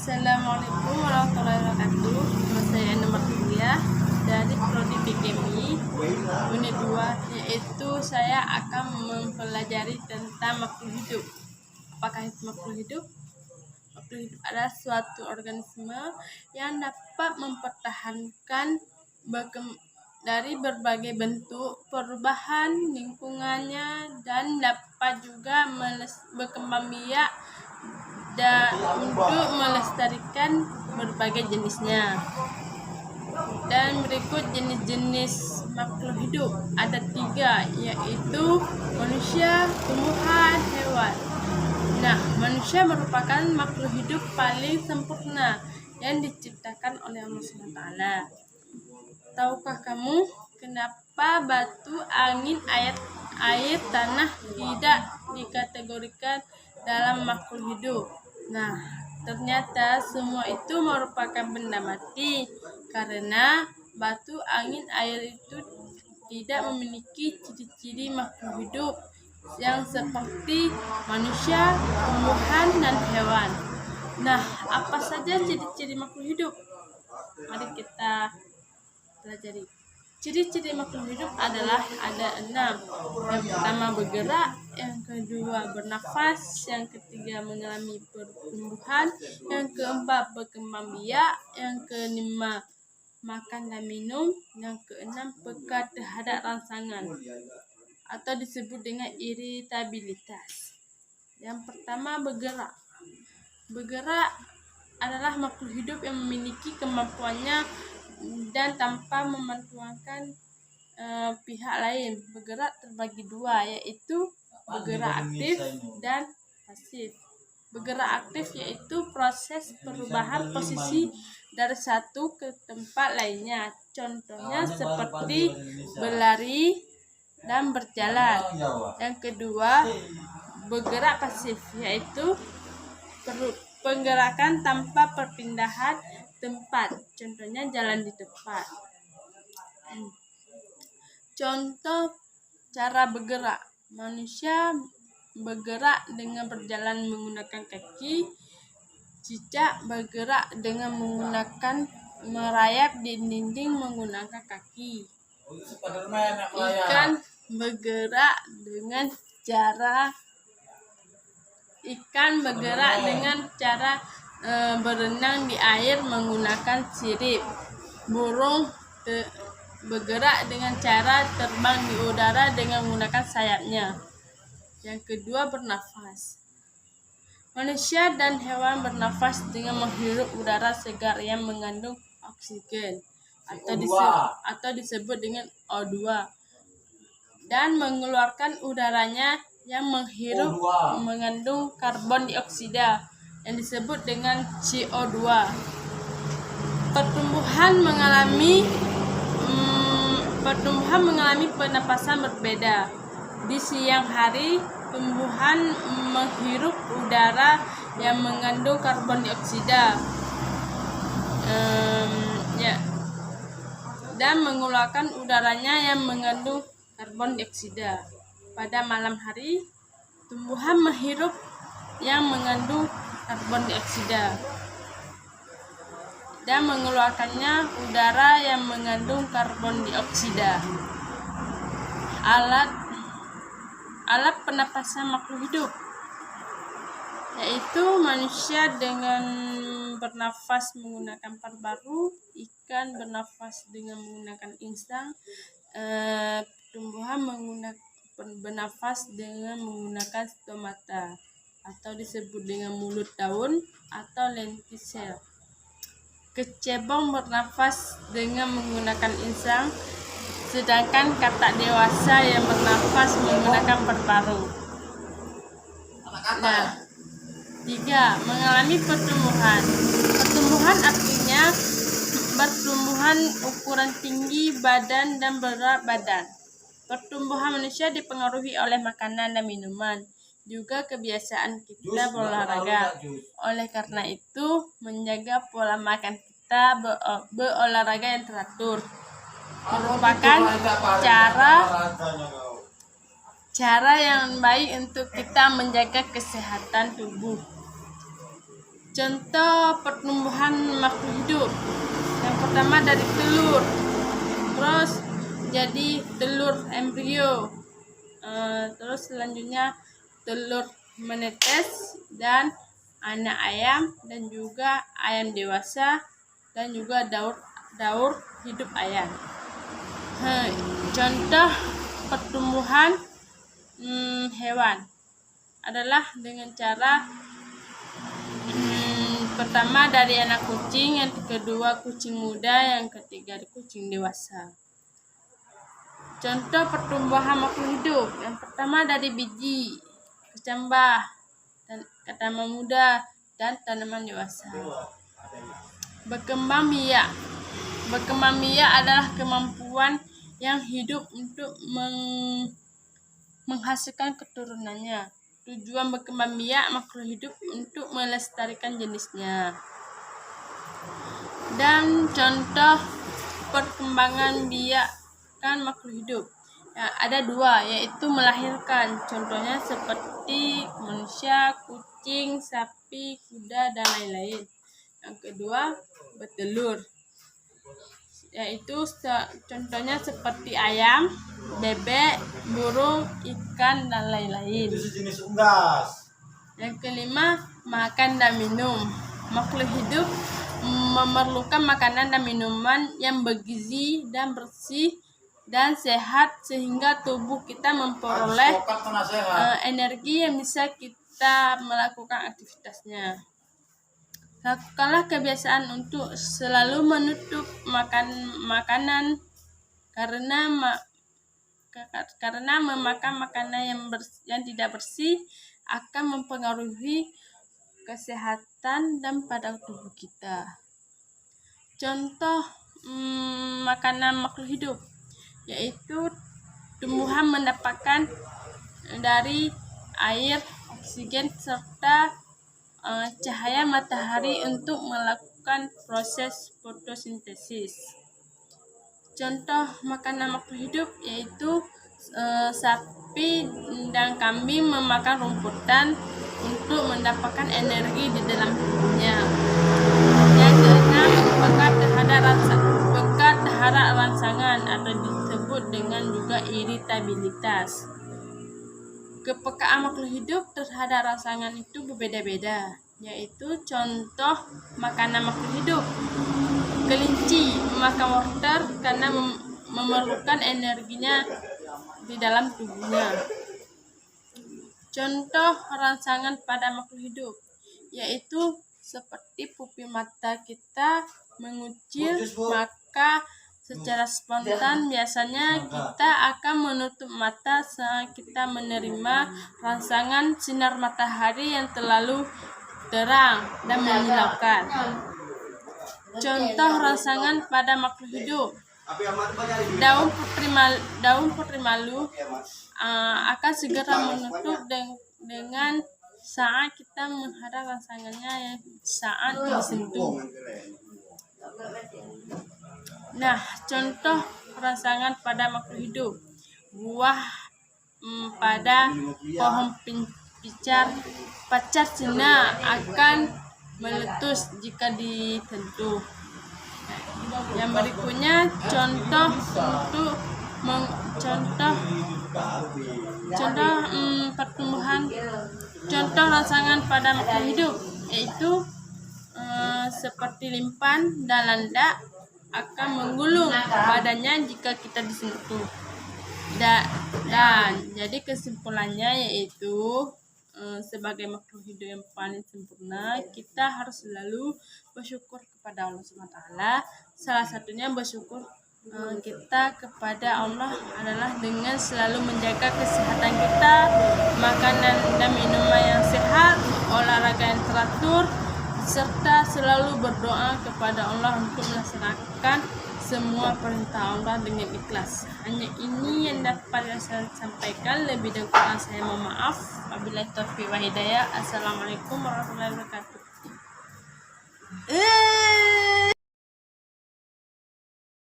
Assalamualaikum warahmatullahi wabarakatuh. Nama saya Nomor Kuliah dari Prodi Bikemi Unit 2, yaitu saya akan mempelajari tentang makhluk hidup. Apakah itu makhluk hidup? Makhluk hidup adalah suatu organisme yang dapat mempertahankan dari berbagai bentuk perubahan lingkungannya dan dapat juga berkembang biak dan untuk melestarikan berbagai jenisnya. Dan berikut jenis-jenis makhluk hidup ada 3, yaitu manusia, tumbuhan, hewan. Nah, manusia merupakan makhluk hidup paling sempurna yang diciptakan oleh Allah SWT. Tahukah kamu kenapa batu, angin, air, tanah tidak dikategorikan dalam makhluk hidup? Nah, ternyata semua itu merupakan benda mati karena batu, angin, air itu tidak memiliki ciri-ciri makhluk hidup yang seperti manusia, tumbuhan, dan hewan. Nah, apa saja ciri-ciri makhluk hidup? Mari kita pelajari. Ciri-ciri makhluk hidup adalah ada 6. Yang pertama bergerak, yang kedua bernafas, yang ketiga mengalami pertumbuhan, yang keempat berkembang biak, yang kelima makan dan minum, yang keenam peka terhadap rangsangan atau disebut dengan iritabilitas. Yang pertama bergerak. Bergerak adalah makhluk hidup yang memiliki kemampuannya dan tanpa memanfaatkan pihak lain. Bergerak terbagi 2, yaitu bergerak aktif dan pasif. Bergerak aktif yaitu proses perubahan posisi dari satu ke tempat lainnya. Contohnya seperti berlari dan berjalan. Yang kedua, bergerak pasif yaitu penggerakan tanpa perpindahan tempat, contohnya jalan di tempat. Contoh cara bergerak: manusia bergerak dengan berjalan menggunakan kaki, cicak bergerak dengan menggunakan merayap di dinding menggunakan kaki, ikan bergerak dengan cara berenang di air menggunakan sirip. Burung bergerak dengan cara terbang di udara dengan menggunakan sayapnya. Yang kedua, bernafas. Manusia dan hewan bernafas dengan menghirup udara segar yang mengandung oksigen atau disebut dengan O2, dan mengeluarkan udaranya yang mengandung karbon dioksida yang disebut dengan CO2. Pertumbuhan mengalami pernapasan berbeda. Di siang hari, tumbuhan menghirup udara yang mengandung karbon dioksida dan mengeluarkan udaranya yang mengandung karbon dioksida. Pada malam hari, tumbuhan menghirup yang mengandung karbon dioksida dan mengeluarkannya udara yang mengandung karbon dioksida. Alat pernapasan makhluk hidup yaitu manusia dengan bernafas menggunakan paru-paru, ikan bernafas dengan menggunakan insang, tumbuhan bernafas dengan menggunakan stomata atau disebut dengan mulut daun atau lentisel. Kecebong bernafas dengan menggunakan insang, sedangkan katak dewasa yang bernafas menggunakan paru-paru. Nah, 3. Mengalami pertumbuhan. Pertumbuhan artinya pertumbuhan ukuran tinggi badan dan berat badan. Pertumbuhan manusia dipengaruhi oleh makanan dan minuman, juga kebiasaan kita berolahraga. Oleh karena itu, menjaga pola makan kita berolahraga yang teratur merupakan cara yang baik untuk kita menjaga kesehatan tubuh. Contoh pertumbuhan makhluk hidup. Yang pertama dari telur, terus jadi telur embrio, terus selanjutnya telur menetes dan anak ayam, dan juga ayam dewasa, dan juga daur hidup ayam. Contoh pertumbuhan hewan adalah dengan cara pertama dari anak kucing, yang kedua kucing muda, yang ketiga kucing dewasa. Contoh pertumbuhan makhluk hidup. Yang pertama dari biji, kecambah, dan tanaman muda, dan tanaman dewasa. Berkembang biak. Berkembang biak adalah kemampuan yang hidup untuk menghasilkan keturunannya. Tujuan berkembang biak makhluk hidup untuk melestarikan jenisnya. Dan contoh perkembangan biakan makhluk hidup ada dua, yaitu melahirkan. Contohnya seperti manusia, kucing, sapi, kuda, dan lain-lain. Yang kedua bertelur, yaitu contohnya seperti ayam, bebek, burung, ikan, dan lain-lain. Itu sejenis unggas. Yang kelima, makan dan minum. Makhluk hidup memerlukan makanan dan minuman yang bergizi dan bersih dan sehat, sehingga tubuh kita memperoleh energi yang bisa kita melakukan aktivitasnya. Lakukanlah kebiasaan untuk selalu menutup makanan karena memakan makanan yang tidak bersih akan mempengaruhi kesehatan dan pada tubuh kita. Contoh makanan makhluk hidup, yaitu tumbuhan mendapatkan dari air, oksigen, serta cahaya matahari untuk melakukan proses fotosintesis. Contoh makanan makhluk hidup yaitu sapi dan kambing memakan rumputan untuk mendapatkan energi di dalam tubuhnya. Yang keenam, pekat terhadap rangsangan atau disebut dengan juga iritabilitas. Kepekaan makhluk hidup terhadap rangsangan itu berbeda-beda, yaitu contoh makanan makhluk hidup. Kelinci memakan wortel karena memerlukan energinya di dalam tubuhnya. Contoh rangsangan pada makhluk hidup, yaitu seperti pupil mata kita mengucil, maka secara spontan biasanya kita akan menutup mata saat kita menerima rangsangan sinar matahari yang terlalu terang dan menyilaukan. Contoh rangsangan pada makhluk hidup, daun putri malu akan segera menutup dengan saat kita menghadap rangsangannya yang saat disentuh. Nah, contoh rangsangan pada makhluk hidup, buah pada pohon pacar Cina akan meletus jika disentuh. Yang berikutnya contoh pertumbuhan, contoh rangsangan pada makhluk hidup, yaitu seperti limpan dan landak akan menggulung badannya jika kita disentuh. Dan jadi kesimpulannya yaitu sebagai makhluk hidup yang paling sempurna, kita harus selalu bersyukur kepada Allah SWT. Salah satunya bersyukur kita kepada Allah adalah dengan selalu menjaga kesehatan kita, makanan dan minuman yang sehat, olahraga yang teratur, serta selalu berdoa kepada Allah untuk melaksanakan semua perintah Allah dengan ikhlas. Hanya ini yang dapat saya sampaikan. Lebih dan kurang saya mohon maaf. Wabillahi taufiq wal hidayah. Assalamualaikum warahmatullahi wabarakatuh.